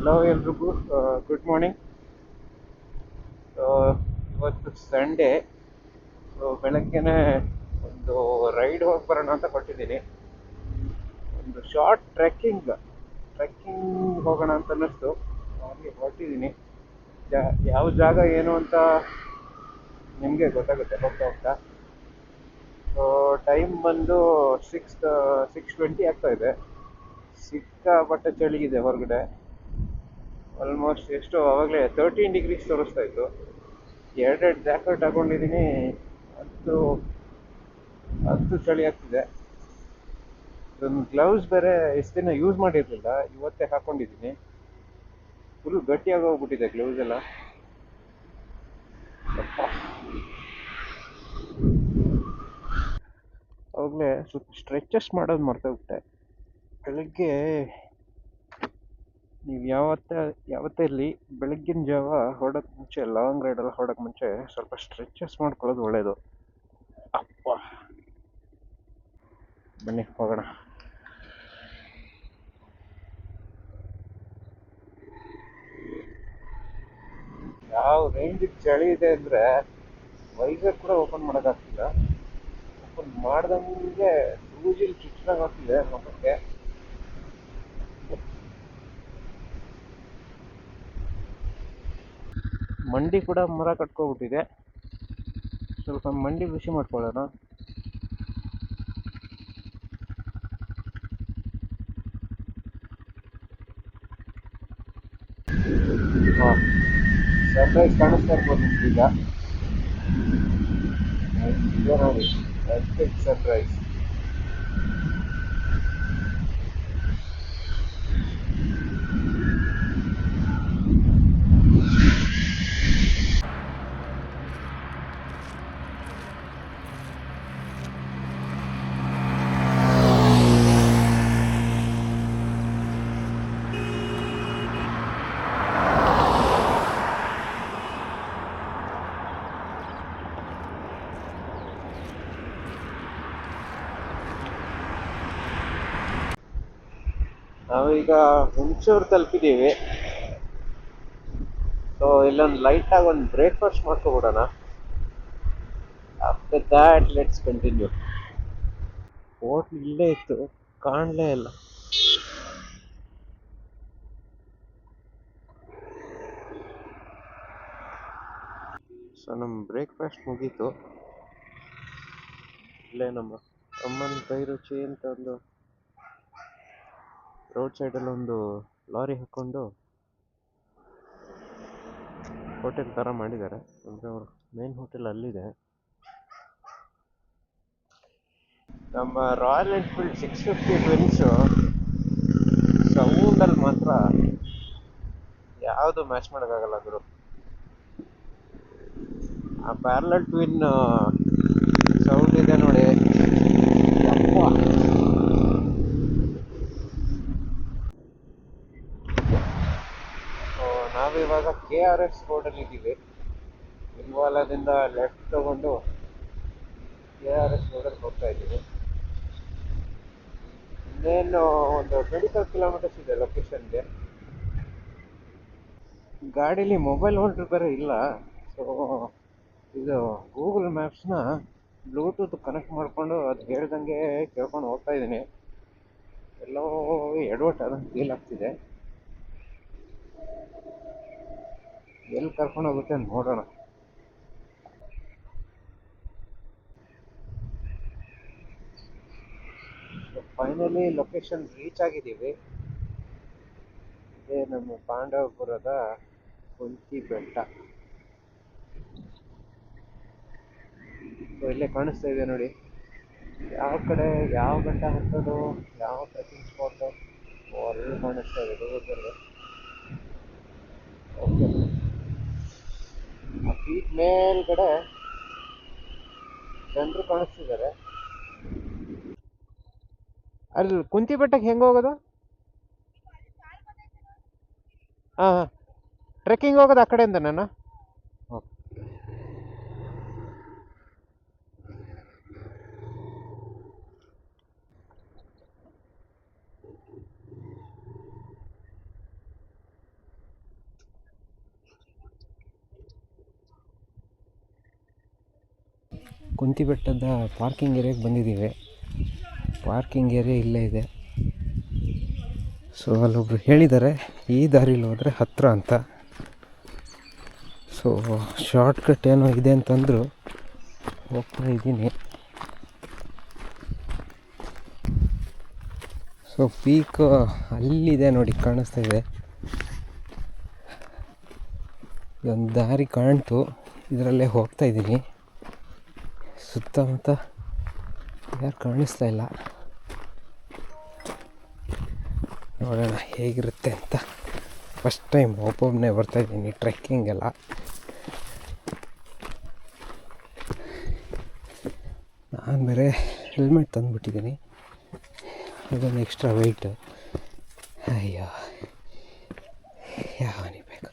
Hello ಎಲ್ರಿಗೂ, good morning. ಇವತ್ತು Sunday. ಬೆಳಗ್ಗೆನೆ ಒಂದು ರೈಡ್ ಹೋಗಿ ಬರೋಣ ಅಂತ ಕೊಟ್ಟಿದ್ದೀನಿ. ಒಂದು ಶಾರ್ಟ್ ಟ್ರೆಕ್ಕಿಂಗ್ ಹೋಗೋಣ ಅಂತ ಅನ್ನಿಸ್ತು. ಹಾಗೆ ಹೊರಟಿದ್ದೀನಿ. ಯಾವ ಜಾಗ ಏನು ಅಂತ ನಿಮಗೆ ಗೊತ್ತಾಗುತ್ತೆ ಹೋಗ್ತಾ ಹೋಗ್ತಾ. ಟೈಮ್ ಬಂದು 6:20 ಆಗ್ತಾ ಇದೆ. ಸಿಕ್ಕಾಪಟ್ಟೆ ಚಳಿ ಇದೆ ಹೊರಗಡೆ. ಆಲ್ಮೋಸ್ಟ್ ಎಷ್ಟು ಆವಾಗಲೇ 13 ಡಿಗ್ರೀಸ್ ತೋರಿಸ್ತಾ ಇತ್ತು. ಎರಡೆರಡು ಜಾಕೆಟ್ ಹಾಕೊಂಡಿದ್ದೀನಿ. ಅದು ಅದು ಚಳಿ ಆಗ್ತಿದೆ. ಒಂದು ಗ್ಲೌಸ್ ಬೇರೆ ಎಷ್ಟು ದಿನ ಯೂಸ್ ಮಾಡಿರಲಿಲ್ಲ, ಇವತ್ತೇ ಹಾಕೊಂಡಿದ್ದೀನಿ. ಫುಲ್ ಗಟ್ಟಿಯಾಗಿ ಹೋಗ್ಬಿಟ್ಟಿದೆ ಗ್ಲೌಸ್ ಎಲ್ಲ. ಅವಾಗಲೇ ಸ್ವಲ್ಪ ಸ್ಟ್ರೆಚಸ್ ಮಾಡೋದು ಮರ್ತೋಗ್ಬಿಟ್ಟೆ. ಬೆಳಗ್ಗೆ ನೀವು ಯಾವತ್ತೇ ಇರಲಿ, ಬೆಳಗ್ಗಿನ ಜಾವ ಹೊರಡೋಕ್ಕೆ ಮುಂಚೆ, ಲಾಂಗ್ ರೈಡೆಲ್ಲ ಹೊರಡೋಕ್ಕೆ ಮುಂಚೆ ಸ್ವಲ್ಪ ಸ್ಟ್ರೆಚಸ್ ಮಾಡ್ಕೊಳ್ಳೋದು ಒಳ್ಳೆಯದು. ಅಪ್ಪ, ಬನ್ನಿ ಹೋಗೋಣ. ಯಾವ ರೇಂಜಿಗೆ ಚಳಿ ಇದೆ ಅಂದರೆ ವೈಸರ್ ಕೂಡ ಓಪನ್ ಮಾಡೋಕ್ಕಾಗ್ತಿಲ್ಲ. ಓಪನ್ ಮಾಡ್ದಂಗೆ ಸೂಜಿಲ್ ಚುಚ್ಚಿದಾಗ ಆಗ್ತಿದೆ ಮುಖಕ್ಕೆ. ಮಂಡಿ ಕೂಡ ಮರ ಕಟ್ಕೊಬಿಟ್ಟಿದೆ. ಸ್ವಲ್ಪ ಮಂಡಿ ಬಿಸಿ ಮಾಡ್ಕೊಳ್ಳೋಣ. ಸನ್ರೈಸ್ ಕಾಣಿಸ್ತಾ ಇರ್ಬೋದು ನಿಮ್ಗೀಗ. ಇದೆ ನೋಡಿ, ಎಪಿಕ್ ಸನ್ರೈಸ್. ನಾವೀಗ ಹುಣಸೂರು ತಲುಪಿದ್ದೀವಿ. ಸೊ ಇಲ್ಲೊಂದು ಲೈಟಾಗಿ ಒಂದು ಬ್ರೇಕ್ಫಾಸ್ಟ್ ಮಾಡ್ಕೊಬಿಡೋಣ. After that let's continue. Hotel ಇಲ್ಲೇ ಇತ್ತು, ಕಾಣಲೇ ಇಲ್ಲ. ಸೊ ನಮ್ಮ ಬ್ರೇಕ್ಫಾಸ್ಟ್ ಮುಗೀತು. ಇಲ್ಲೇ ನಮ್ಮ ಅಮ್ಮನ ಕೈ ರುಚಿ ಅಂತ ಒಂದು ರೋಡ್ ಸೈಡಲ್ಲಿ ಒಂದು ಲಾರಿ ಹಾಕ್ಕೊಂಡು ಹೋಟೆಲ್ ಥರ ಮಾಡಿದ್ದಾರೆ. ಅಂದರೆ ಅವರು ಮೇನ್ ಹೋಟೆಲ್ ಅಲ್ಲಿದೆ. ನಮ್ಮ ರಾಯಲ್ ಎನ್ಫೀಲ್ಡ್ 650 ಟ್ವಿನ್ಸು ಸೌಂಡಲ್ಲಿ ಮಾತ್ರ ಯಾವುದು ಮ್ಯಾಚ್ ಮಾಡೋಕ್ಕಾಗಲ್ಲ ಗುರು. ಆ ಪ್ಯಾರಲಲ್ ಟ್ವಿನ್ ಸೌಂಡ್ ಇದೆ ನೋಡಿ, ಯಪ್ಪ. ನಾವಿವಾಗ KRS ರೋಡಲ್ಲಿ ಇದ್ದೀವಿ. ಇಂಗೋಲದಿಂದ ಲೆಫ್ಟ್ ತಗೊಂಡು KRS ರೋಡಲ್ಲಿ ಹೋಗ್ತಾ ಇದ್ದೀವಿ. ಇನ್ನೇನು ಒಂದು 25 ಕಿಲೋಮೀಟರ್ಸ್ ಇದೆ ಲೊಕೇಶನ್ಗೆ. ಗಾಡೀಲಿ ಮೊಬೈಲ್ ಹೋಲ್ಡರ್ ಬೇರೆ ಇಲ್ಲ. ಸೊ ಇದು ಗೂಗಲ್ ಮ್ಯಾಪ್ಸ್ನ ಬ್ಲೂಟೂತ್ ಕನೆಕ್ಟ್ ಮಾಡಿಕೊಂಡು ಅದು ಹೇಳ್ದಂಗೆ ಕೇಳ್ಕೊಂಡು ಹೋಗ್ತಾ ಇದ್ದೀನಿ. ಎಲ್ಲೋ ಎಡವಟ್ಟು ಅದಂಗೆ ಫೀಲ್ ಆಗ್ತಿದೆ. ಎಲ್ಲಿ ಕರ್ಕೊಂಡು ಹೋಗುತ್ತೆ ನೋಡೋಣ. ಫೈನಲಿ ಲೊಕೇಶನ್ ರೀಚ್ ಆಗಿದ್ದೀವಿ. ಇದೇ ನಮ್ಮ ಪಾಂಡವಪುರದ ಕುಂತಿ ಬೆಟ್ಟ. ಸೊ ಇಲ್ಲೇ ಕಾಣಿಸ್ತಾ ಇದೆ ನೋಡಿ, ಯಾವ ಕಡೆ ಯಾವ ಬೆಟ್ಟ ಹತ್ತೋದು, ಯಾವ ಟ್ರೆಕ್ಕಿಂಗ್ ಸ್ಪಾಟು ಅಲ್ಲಿ ಕಾಣಿಸ್ತಾ ಇದೆ ದೂರದಲ್ಲಿ. ಓಕೆ, ಆ ಪೀಕ್ ಮೇಲ್ಗಡೆ ಜನರು ಕಾಣಿಸ್ತಿದ್ದಾರೆ. ಅಲ್ಲಿ ಕುಂತಿ ಬೆಟ್ಟಕ್ಕೆ ಹೆಂಗೆ ಹೋಗೋದು? ಹಾಂ ಹಾಂ, ಟ್ರೆಕ್ಕಿಂಗ್ ಹೋಗೋದು ಆ ಕಡೆಯಿಂದ ನಾನು. ಓಕೆ, ಕುಂತಿ ಬೆಟ್ಟದ ಪಾರ್ಕಿಂಗ್ ಏರಿಯಾಗೆ ಬಂದಿದ್ದೀವಿ. ಪಾರ್ಕಿಂಗ್ ಏರಿಯಾ ಇಲ್ಲೇ ಇದೆ. ಸೊ ಅಲ್ಲೊಬ್ರು ಹೇಳಿದ್ದಾರೆ ಈ ದಾರಿಲಿ ಹೋದರೆ ಹತ್ತಿರ ಅಂತ. ಸೊ ಶಾರ್ಟ್ಕಟ್ ಏನೋ ಇದೆ ಅಂತಂದರು, ಹೋಗ್ತಾ ಇದ್ದೀನಿ. ಸೊ ಪೀಕ್ ಅಲ್ಲಿದೆ ನೋಡಿ, ಕಾಣಿಸ್ತಾ ಇದೆ. ಒಂದು ದಾರಿ ಕಾಣ್ತು, ಇದರಲ್ಲೇ ಹೋಗ್ತಾ ಇದ್ದೀನಿ. ಸುತ್ತಮುತ್ತ ಯಾರು ಕಾಣಿಸ್ತಾ ಇಲ್ಲ. ನೋಡೋಣ ಹೇಗಿರುತ್ತೆ ಅಂತ. ಫಸ್ಟ್ ಟೈಮ್ ಒಬ್ಬೊಬ್ಬನೇ ಬರ್ತಾಯಿದ್ದೀನಿ ಟ್ರೆಕ್ಕಿಂಗ್ ಎಲ್ಲ. ನಾನು ಬೇರೆ ಹೆಲ್ಮೆಟ್ ತಂದುಬಿಟ್ಟಿದ್ದೀನಿ, ಅದೊಂದು ಎಕ್ಸ್ಟ್ರಾ ವೆಯ್ಟ್. ಅಯ್ಯೋ ಯಾವನಿಗೆ ಬೇಕು.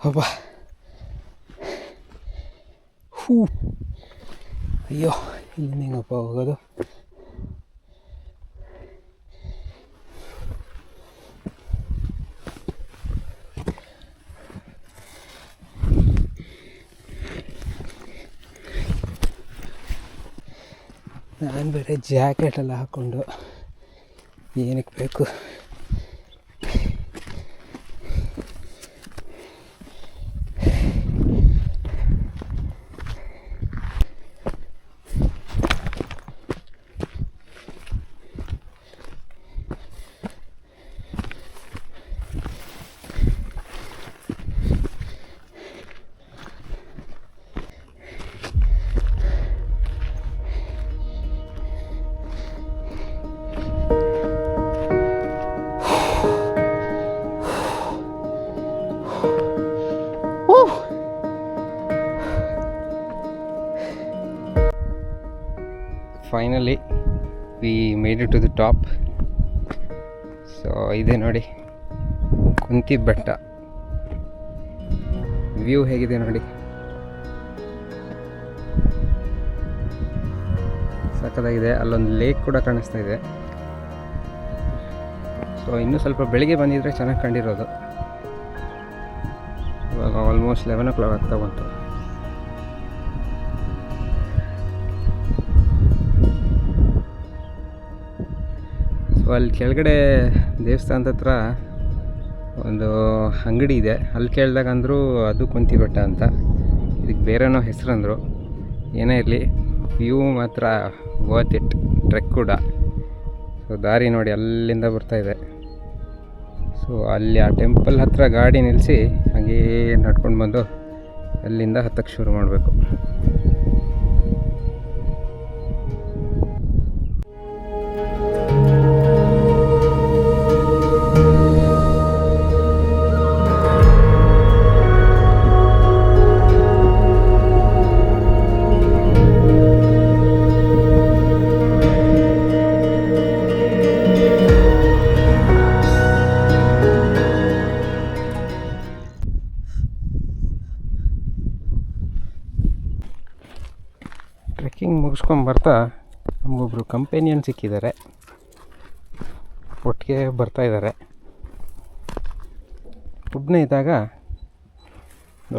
ಹಬ್ಬ ಹೂ, ಅಯ್ಯೋ ಇಲ್ಲಿಂದ ಹೆಂಗಪ್ಪ ಹೋಗೋದು? ನಾನು ಬೇರೆ ಜಾಕೆಟೆಲ್ಲ ಹಾಕ್ಕೊಂಡು ಏನಕ್ಕೆ ಬೇಕು? Finally we made it to the top. So ಇದೆ ನೋಡಿ ಕುಂತಿ ಬೆಟ್ಟ. ವ್ಯೂ ಹೇಗಿದೆ ನೋಡಿ, ಸಕ್ಕತ್ತಾಗಿದೆ. ಅಲ್ಲೊಂದು ಲೇಕ್ ಕೂಡ ಕಾಣಿಸ್ತಾ ಇದೆ. ಸೊ ಇನ್ನೂ ಸ್ವಲ್ಪ ಬೆಳಿಗ್ಗೆ ಬಂದಿದ್ರೆ ಚೆನ್ನಾಗಿ ಕಂಡಿರೋದು. ಇವಾಗ ಆಲ್ಮೋಸ್ಟ್ 11 o'clock ಆಗ್ತಾ ಬಂತು. ಸೊ ಅಲ್ಲಿ ಕೆಳಗಡೆ ದೇವಸ್ಥಾನದ ಹತ್ರ ಒಂದು ಅಂಗಡಿ ಇದೆ. ಅಲ್ಲಿ ಕೇಳಿದಾಗ ಅಂದರು ಅದು ಕುಂತಿ ಬೆಟ್ಟ ಅಂತ, ಇದಕ್ಕೆ ಬೇರೆನೋ ಹೆಸರಂದರು. ಏನೇ ಇರಲಿ, ವ್ಯೂ ಮಾತ್ರ ವರ್ತ್ ಇಟ್, ಟ್ರೆಕ್ ಕೂಡ. ಸೊ ದಾರಿ ನೋಡಿ ಅಲ್ಲಿಂದ ಬರ್ತಾಯಿದೆ. ಸೊ ಅಲ್ಲಿ ಆ ಟೆಂಪಲ್ ಹತ್ರ ಗಾಡಿ ನಿಲ್ಲಿಸಿ ಹಾಗೇ ನಡ್ಕೊಂಡು ಬಂದು ಅಲ್ಲಿಂದ ಹತ್ತಕ್ಕೆ ಶುರು ಮಾಡಬೇಕು. ಟ್ರೆಕ್ಕಿಂಗ್ ಮುಗಿಸ್ಕೊಂಡು ಬರ್ತಾ ನಮಗೊಬ್ಬರು ಕಂಪೇನಿಯನ್ ಸಿಕ್ಕಿದ್ದಾರೆ, ಒಟ್ಟಿಗೆ ಬರ್ತಾಯಿದ್ದಾರೆ. ಒಬ್ಬನೇ ಇದ್ದಾಗ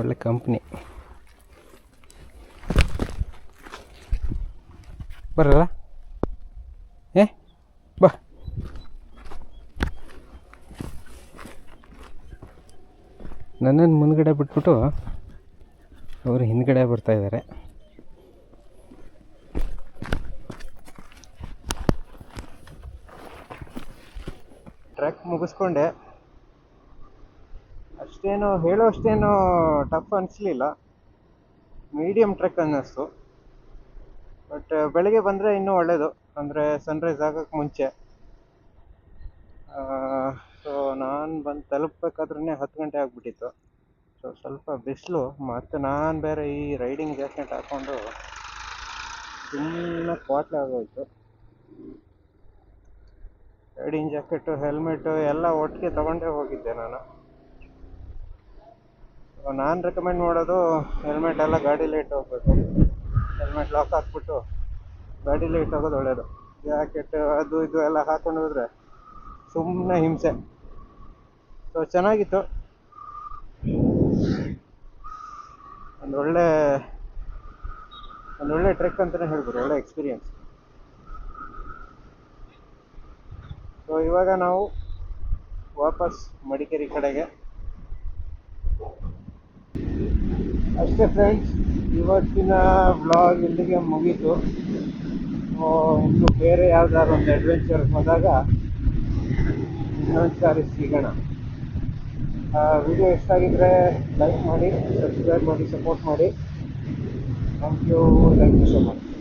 ಒಳ್ಳೆ ಕಂಪ್ನಿ. ಬರಲ್ಲ ಬಾ. ನನ್ನನ್ನು ಮುಂದ್ಗಡೆ ಬಿಟ್ಬಿಟ್ಟು ಅವರು ಹಿಂದ್ಗಡೆ ಬರ್ತಾಯಿದ್ದಾರೆ. ಟ್ರೆಕ್ ಮುಗಿಸ್ಕೊಂಡೆ. ಅಷ್ಟೇನು ಹೇಳೋಷ್ಟೇನು ಟಫ್ ಅನಿಸ್ಲಿಲ್ಲ, ಮೀಡಿಯಮ್ ಟ್ರೆಕ್ ಅನ್ನಿಸ್ತು. ಬಟ್ ಬೆಳಗ್ಗೆ ಬಂದರೆ ಇನ್ನೂ ಒಳ್ಳೆಯದು, ಅಂದರೆ ಸನ್ರೈಸ್ ಆಗೋಕ್ಕೆ ಮುಂಚೆ. ಸೊ ನಾನು ಬಂದು ತಲುಪಬೇಕಾದ್ರೇ 10 ಗಂಟೆ ಆಗಿಬಿಟ್ಟಿತ್ತು. ಸೊ ಸ್ವಲ್ಪ ಬಿಸಿಲು, ಮತ್ತು ನಾನು ಬೇರೆ ಈ ರೈಡಿಂಗ್ ಜಾಕೆಟ್ ಹಾಕ್ಕೊಂಡು ಸುಮ್ಮನೆ ಕ್ವಾಟ್ಲೆ ಆಗೋಯ್ತು. ರೈಡಿಂಗ್ ಜಾಕೆಟು, ಹೆಲ್ಮೆಟು ಎಲ್ಲ ಒಟ್ಟಿಗೆ ತೊಗೊಂಡೇ ಹೋಗಿದ್ದೆ ನಾನು. ನಾನು ರೆಕಮೆಂಡ್ ಮಾಡೋದು ಹೆಲ್ಮೆಟ್ ಎಲ್ಲ ಗಾಡೀಲಿ ಇಟ್ಟು ಹೋಗ್ಬೇಕು. ಹೆಲ್ಮೆಟ್ ಲಾಕ್ ಹಾಕ್ಬಿಟ್ಟು ಗಾಡೀಲಿ ಇಟ್ಟು ಹೋಗೋದು ಒಳ್ಳೇದು. ಜಾಕೆಟ್ ಅದು ಇದು ಎಲ್ಲ ಹಾಕೊಂಡು ಹೋದ್ರೆ ಸುಮ್ಮನೆ ಹಿಂಸೆ. ಸೊ ಚೆನ್ನಾಗಿತ್ತು, ಒಂದೊಳ್ಳೆ ಒಂದೊಳ್ಳೆ ಟ್ರೆಕ್ ಅಂತಲೇ ಹೇಳ್ಬೋದು, ಒಳ್ಳೆ ಎಕ್ಸ್ಪೀರಿಯನ್ಸ್. ಸೊ ಇವಾಗ ನಾವು ವಾಪಸ್ ಮಡಿಕೇರಿ ಕಡೆಗೆ. ಅಷ್ಟೇ ಫ್ರೆಂಡ್ಸ್, ಇವತ್ತಿನ ವ್ಲಾಗ್ ಇಲ್ಲಿಗೆ ಮುಗೀತು. ಇನ್ನು ಬೇರೆ ಯಾವ್ದಾದ್ರು ಒಂದು ಅಡ್ವೆಂಚರ್ ಹೋದಾಗ ಇನ್ನೊಂದು ಸಾರಿ ಸಿಗೋಣ. ವಿಡಿಯೋ ಇಷ್ಟ ಆಗಿದ್ರೆ ಲೈಕ್ ಮಾಡಿ, ಸಬ್ಸ್ಕ್ರೈಬ್ ಮಾಡಿ, ಸಪೋರ್ಟ್ ಮಾಡಿ. Thank you so much.